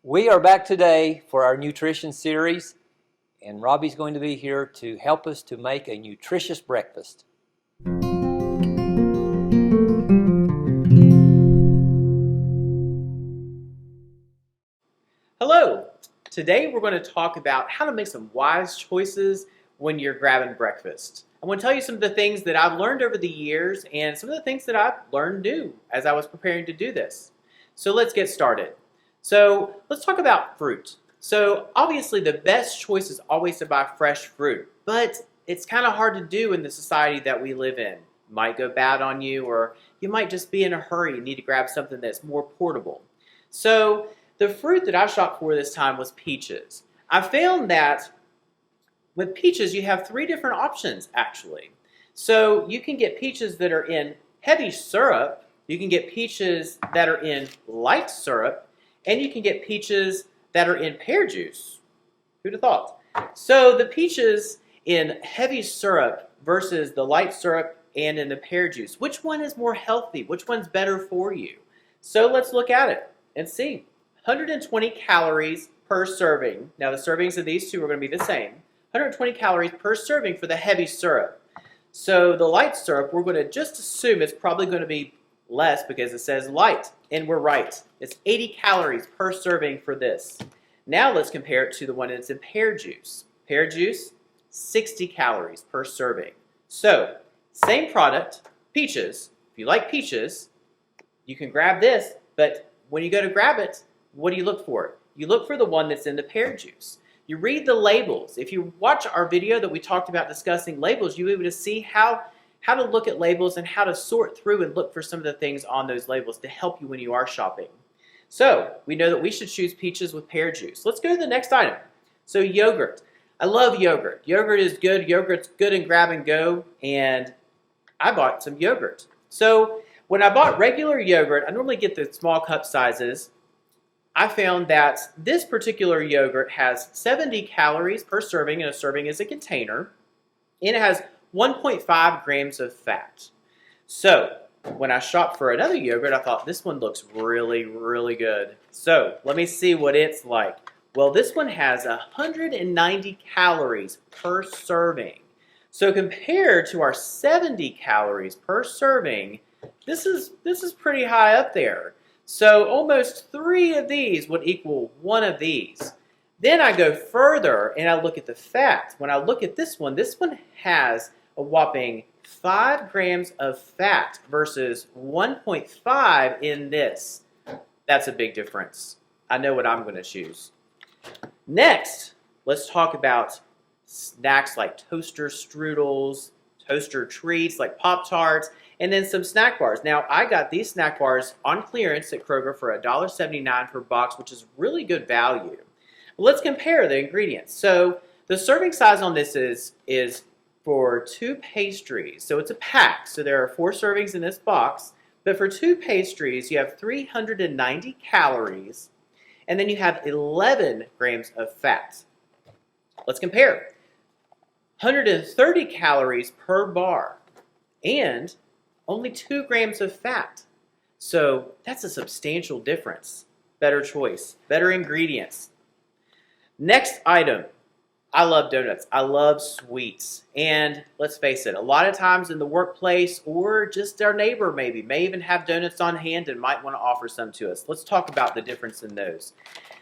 We are back today for our nutrition series, and Robbie's going to be here to help us to make a nutritious breakfast. Hello! Today we're going to talk about how to make some wise choices when you're grabbing breakfast. I want to tell you some of the things that I've learned over the years and some of the things that I've learned new as I was preparing to do this. So let's get started. So let's talk about fruit. So obviously the best choice is always to buy fresh fruit, but it's kind of hard to do in the society that we live in. It might go bad on you, or you might just be in a hurry and need to grab something that's more portable. So the fruit that I shopped for this time was peaches. I found that with peaches you have three different options actually. So you can get peaches that are in heavy syrup, you can get peaches that are in light syrup, and you can get peaches that are in pear juice. Who'd have thought? So the peaches in heavy syrup versus the light syrup and in the pear juice, which one is more healthy? Which one's better for you? So let's look at it and see. 120 calories per serving. Now the servings of these two are going to be the same. 120 calories per serving for the heavy syrup. So the light syrup, we're going to just assume it's probably going to be less because it says light, and we're right. It's 80 calories per serving for this. Now let's compare it to the one that's in pear juice. Pear juice, 60 calories per serving. So, same product, peaches. If you like peaches, you can grab this, but when you go to grab it, what do you look for? You look for the one that's in the pear juice. You read the labels. If you watch our video that we talked about discussing labels, you'll be able to see how to look at labels and how to sort through and look for some of the things on those labels to help you when you are shopping. So, we know that we should choose peaches with pear juice. Let's go to the next item. So, yogurt. I love yogurt. Yogurt is good. Yogurt's good in grab and go, and I bought some yogurt. So, when I bought regular yogurt, I normally get the small cup sizes. I found that this particular yogurt has 70 calories per serving, and a serving is a container, and it has 1.5 grams of fat. So, when I shopped for another yogurt, I thought this one looks really, really good. So, let me see what it's like. Well, this one has 190 calories per serving. So, compared to our 70 calories per serving, this is pretty high up there. So, almost 3 of these would equal 1 of these. Then I go further and I look at the fat. When I look at this one has a whopping 5 grams of fat versus 1.5 in this. That's a big difference. I know what I'm going to choose. Next, let's talk about snacks like toaster strudels, toaster treats like Pop-Tarts, and then some snack bars. Now, I got these snack bars on clearance at Kroger for $1.79 per box, which is really good value. Let's compare the ingredients. So, the serving size on this is for 2 pastries. So it's a pack. So there are 4 servings in this box. But for 2 pastries, you have 390 calories. And then you have 11 grams of fat. Let's compare. 130 calories per bar. And only 2 grams of fat. So that's a substantial difference. Better choice. Better ingredients. Next item. I love donuts. I love sweets. And let's face it, a lot of times in the workplace or just our neighbor maybe may even have donuts on hand and might want to offer some to us. Let's talk about the difference in those.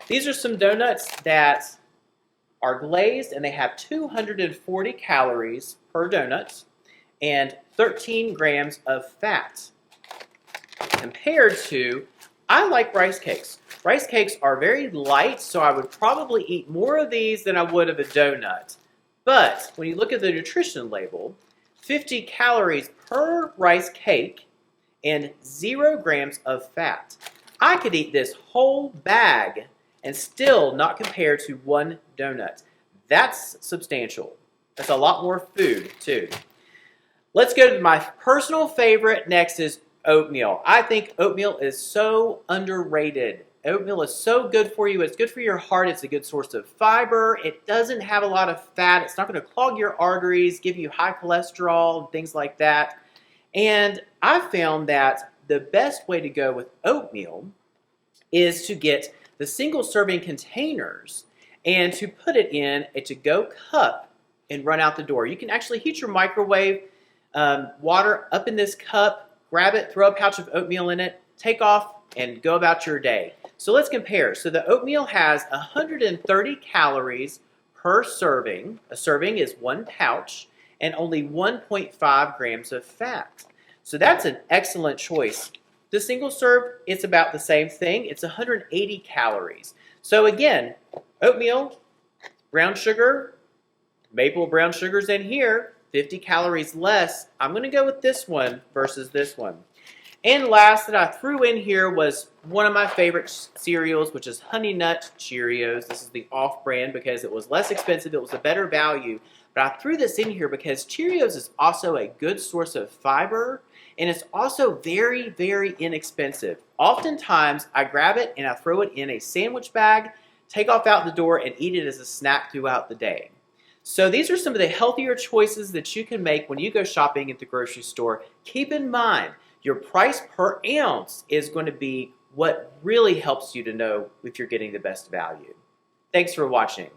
These are some donuts that are glazed and they have 240 calories per donut and 13 grams of fat compared to, I like rice cakes. Rice cakes are very light, so I would probably eat more of these than I would of a donut. But when you look at the nutrition label, 50 calories per rice cake and 0 grams of fat. I could eat this whole bag and still not compare to 1 donut. That's substantial. That's a lot more food, too. Let's go to my personal favorite. Next is oatmeal. I think oatmeal is so underrated. Oatmeal is so good for you. It's good for your heart. It's a good source of fiber. It doesn't have a lot of fat. It's not going to clog your arteries, give you high cholesterol, and things like that. And I found that the best way to go with oatmeal is to get the single serving containers and to put it in a to-go cup and run out the door. You can actually heat your microwave water up in this cup, grab it, throw a pouch of oatmeal in it, take off, and go about your day. So let's compare. So the oatmeal has 130 calories per serving. A serving is 1 pouch and only 1.5 grams of fat. So that's an excellent choice. The single serve, it's about the same thing. It's 180 calories. So again, oatmeal, brown sugar, maple brown sugar's in here, 50 calories less. I'm going to go with this one versus this one. And last that I threw in here was one of my favorite cereals, which is Honey Nut Cheerios. This is the off-brand because it was less expensive. It was a better value. But I threw this in here because Cheerios is also a good source of fiber, and it's also very, very inexpensive. Oftentimes, I grab it and I throw it in a sandwich bag, take off out the door, and eat it as a snack throughout the day. So these are some of the healthier choices that you can make when you go shopping at the grocery store. Keep in mind, your price per ounce is going to be what really helps you to know if you're getting the best value. Thanks for watching.